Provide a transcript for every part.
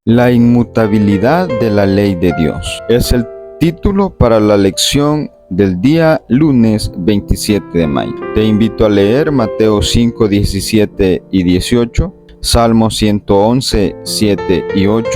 La inmutabilidad de la ley de Dios es el título para la lección del día lunes 27 de mayo. Te invito a leer Mateo 5, 17 y 18, Salmos 111, 7 y 8,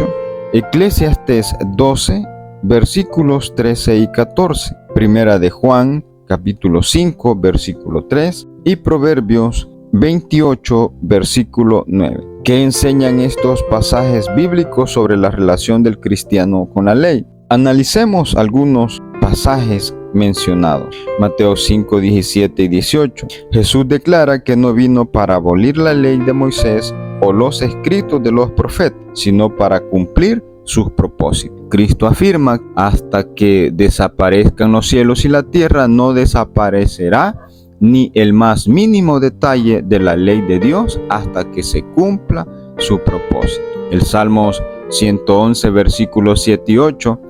Eclesiastés 12, versículos 13 y 14, Primera de Juan, capítulo 5, versículo 3 y Proverbios 28, versículo 9. ¿Qué enseñan estos pasajes bíblicos sobre la relación del cristiano con la ley? Analicemos algunos pasajes mencionados. Mateo 5, 17 y 18. Jesús declara que no vino para abolir la ley de Moisés o los escritos de los profetas, sino para cumplir sus propósitos. Cristo afirma: hasta que desaparezcan los cielos y la tierra, no desaparecerá ni el más mínimo detalle de la ley de Dios hasta que se cumpla su propósito. El Salmos 111, versículos 7 y 8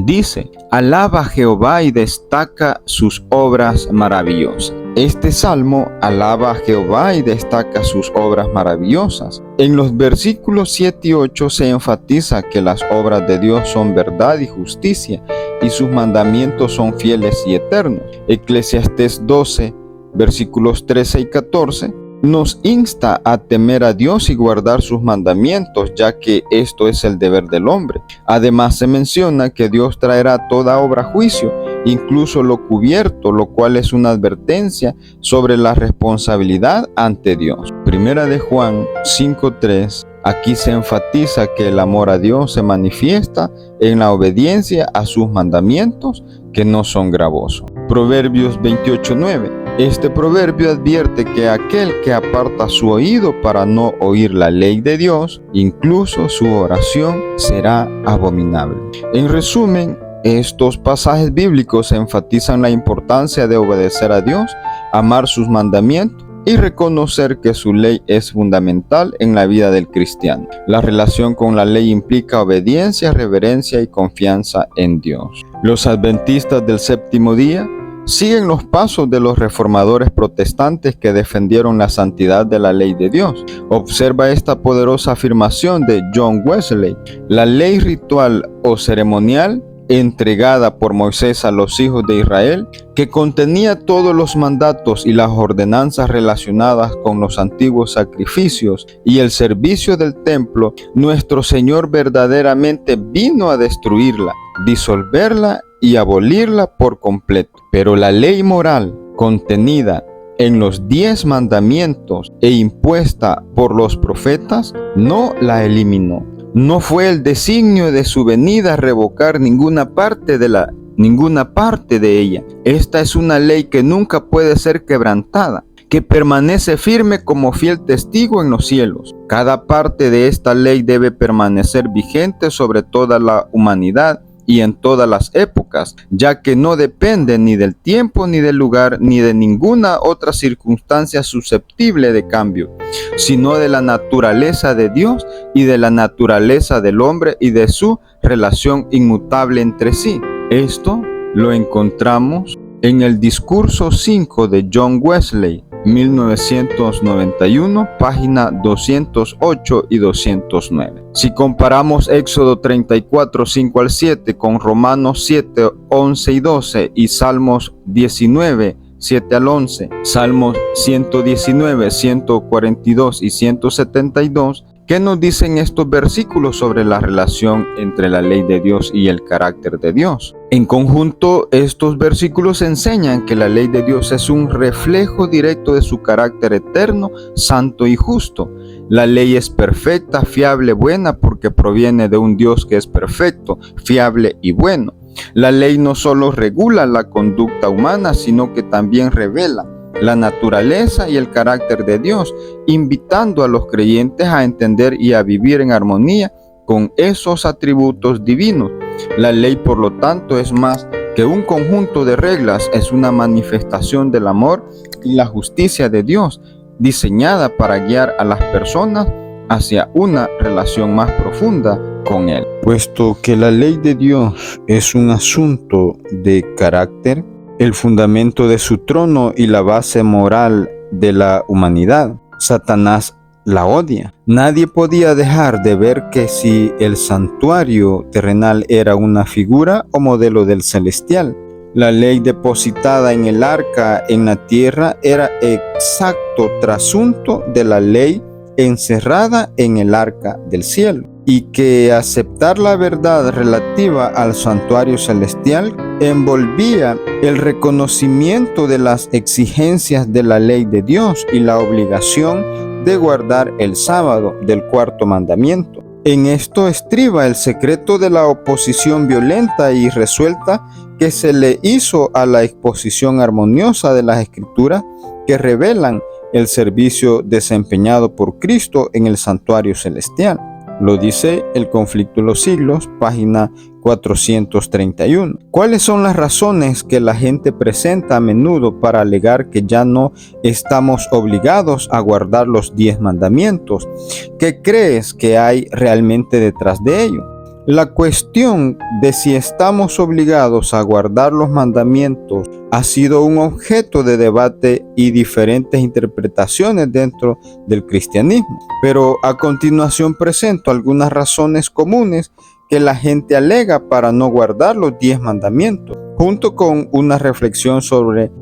dice: alaba a Jehová y destaca sus obras maravillosas. Este salmo alaba a Jehová y destaca sus obras maravillosas. En los versículos 7 y 8 se enfatiza que las obras de Dios son verdad y justicia, y sus mandamientos son fieles y eternos. Eclesiastés 12, versículos 13 y 14, nos insta a temer a Dios y guardar sus mandamientos, ya que esto es el deber del hombre. Además se menciona que Dios traerá toda obra a juicio, incluso lo cubierto, lo cual es una advertencia sobre la responsabilidad ante Dios. Primera de Juan 5:3. Aquí se enfatiza que el amor a Dios se manifiesta en la obediencia a sus mandamientos, que no son gravosos. Proverbios 28:9. Este proverbio advierte que aquel que aparta su oído para no oír la ley de Dios, incluso su oración será abominable. En resumen, estos pasajes bíblicos enfatizan la importancia de obedecer a Dios, amar sus mandamientos y reconocer que su ley es fundamental en la vida del cristiano. La relación con la ley implica obediencia, reverencia y confianza en Dios. Los adventistas del séptimo día siguen los pasos de los reformadores protestantes que defendieron la santidad de la ley de Dios. Observa esta poderosa afirmación de John Wesley: la ley ritual o ceremonial entregada por Moisés a los hijos de Israel, que contenía todos los mandatos y las ordenanzas relacionadas con los antiguos sacrificios y el servicio del templo, nuestro Señor verdaderamente vino a destruirla, disolverla y abolirla por completo. Pero la ley moral contenida en los 10 mandamientos e impuesta por los profetas no la eliminó. No fue el designio de su venida revocar ninguna parte de ella. Esta es una ley que nunca puede ser quebrantada, que permanece firme como fiel testigo en los cielos. Cada parte de esta ley debe permanecer vigente sobre toda la humanidad y en todas las épocas, ya que no depende ni del tiempo, ni del lugar, ni de ninguna otra circunstancia susceptible de cambio, sino de la naturaleza de Dios y de la naturaleza del hombre y de su relación inmutable entre sí. Esto lo encontramos en el discurso 5 de John Wesley, 1991, página 208 y 209. Si comparamos Éxodo 34, 5 al 7 con Romanos 7, 11 y 12 y Salmos 19, 7 al 11, Salmos 119, 142 y 172, ¿qué nos dicen estos versículos sobre la relación entre la ley de Dios y el carácter de Dios? En conjunto, estos versículos enseñan que la ley de Dios es un reflejo directo de su carácter eterno, santo y justo. La ley es perfecta, fiable, buena, porque proviene de un Dios que es perfecto, fiable y bueno. La ley no solo regula la conducta humana, sino que también revela la naturaleza y el carácter de Dios, invitando a los creyentes a entender y a vivir en armonía con esos atributos divinos. La ley, por lo tanto, es más que un conjunto de reglas, es una manifestación del amor y la justicia de Dios, diseñada para guiar a las personas hacia una relación más profunda con Él. Puesto que la ley de Dios es un asunto de carácter, el fundamento de su trono y la base moral de la humanidad, Satanás la odia. Nadie podía dejar de ver que si el santuario terrenal era una figura o modelo del celestial, la ley depositada en el arca en la tierra era exacto trasunto de la ley encerrada en el arca del cielo, y que aceptar la verdad relativa al santuario celestial envolvía el reconocimiento de las exigencias de la ley de Dios y la obligación de guardar el sábado del cuarto mandamiento. En esto estriba el secreto de la oposición violenta y resuelta que se le hizo a la exposición armoniosa de las Escrituras que revelan el servicio desempeñado por Cristo en el santuario celestial. Lo dice El conflicto de los siglos, página 431. ¿Cuáles son las razones que la gente presenta a menudo para alegar que ya no estamos obligados a guardar los 10 mandamientos? ¿Qué crees que hay realmente detrás de ello? La cuestión de si estamos obligados a guardar los mandamientos ha sido un objeto de debate y diferentes interpretaciones dentro del cristianismo. Pero a continuación presento algunas razones comunes que la gente alega para no guardar los 10 mandamientos, junto con una reflexión sobre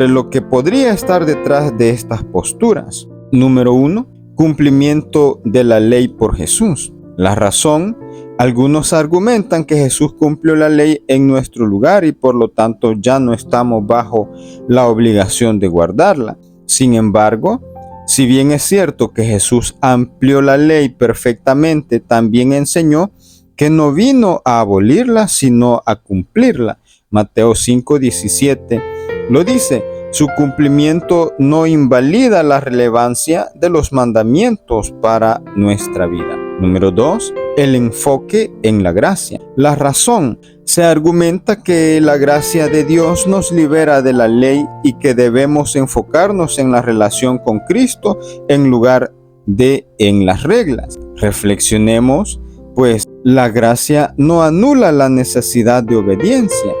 lo que podría estar detrás de estas posturas. Número 1. Cumplimiento de la ley por Jesús. La razón: algunos argumentan que Jesús cumplió la ley en nuestro lugar y por lo tanto ya no estamos bajo la obligación de guardarla. Sin embargo, si bien es cierto que Jesús amplió la ley perfectamente, también enseñó que no vino a abolirla, sino a cumplirla. Mateo 5:17 lo dice: su cumplimiento no invalida la relevancia de los mandamientos para nuestra vida. Número 2. El enfoque en la gracia. La razón: se argumenta que la gracia de Dios nos libera de la ley y que debemos enfocarnos en la relación con Cristo en lugar de en las reglas. Reflexionemos, pues la gracia no anula la necesidad de obediencia.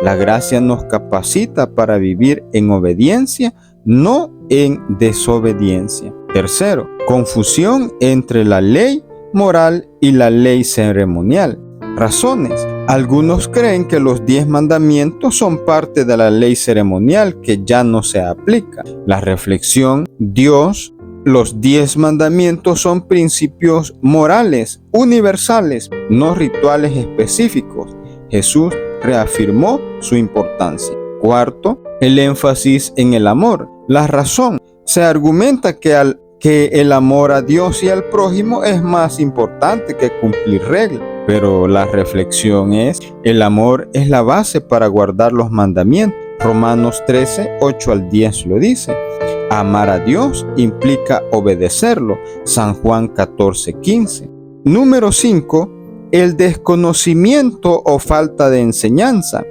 La gracia nos capacita para vivir en obediencia, no en desobediencia. Tercero, confusión entre la ley moral y la ley ceremonial. Razones: algunos creen que los 10 mandamientos son parte de la ley ceremonial que ya no se aplica. La reflexión: los 10 mandamientos son principios morales universales, no rituales específicos. Jesús reafirmó su importancia. Cuarto, el énfasis en el amor. La razón: se argumenta que el amor a Dios y al prójimo es más importante que cumplir reglas. Pero la reflexión es: el amor es la base para guardar los mandamientos. Romanos 13, 8 al 10 lo dice. Amar a Dios implica obedecerlo. San Juan 14, 15. Número 5. El desconocimiento o falta de enseñanza.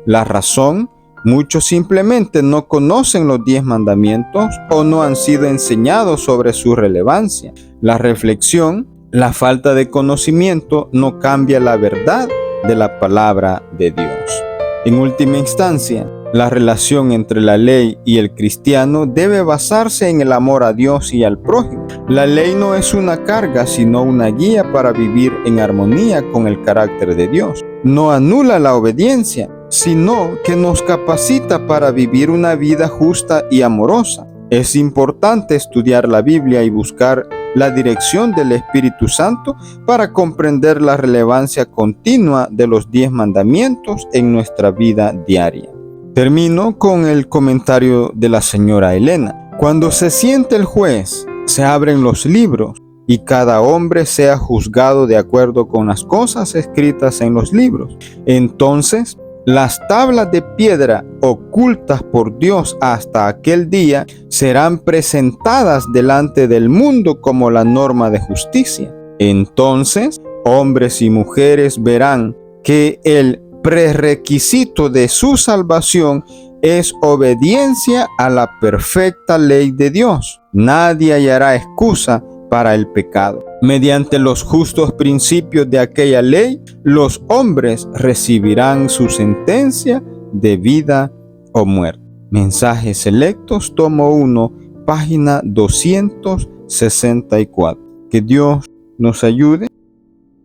La razón: muchos simplemente no conocen los 10 mandamientos o no han sido enseñados sobre su relevancia. La reflexión: la falta de conocimiento no cambia la verdad de la palabra de Dios. En última instancia, la relación entre la ley y el cristiano debe basarse en el amor a Dios y al prójimo. La ley no es una carga, sino una guía para vivir en armonía con el carácter de Dios. No anula la obediencia, sino que nos capacita para vivir una vida justa y amorosa. Es importante estudiar la Biblia y buscar la dirección del Espíritu Santo para comprender la relevancia continua de los 10 mandamientos en nuestra vida diaria. Termino con el comentario de la señora Elena. Cuando se siente el juez, se abren los libros y cada hombre sea juzgado de acuerdo con las cosas escritas en los libros. Entonces, las tablas de piedra ocultas por Dios hasta aquel día serán presentadas delante del mundo como la norma de justicia. Entonces, hombres y mujeres verán que el prerequisito de su salvación es obediencia a la perfecta ley de Dios. Nadie hallará excusa para el pecado. Mediante los justos principios de aquella ley, los hombres recibirán su sentencia de vida o muerte. Mensajes selectos, tomo 1, página 200 64. Que Dios nos ayude.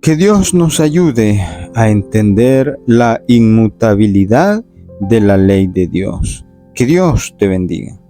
Que Dios nos ayude a entender la inmutabilidad de la ley de Dios. Que Dios te bendiga.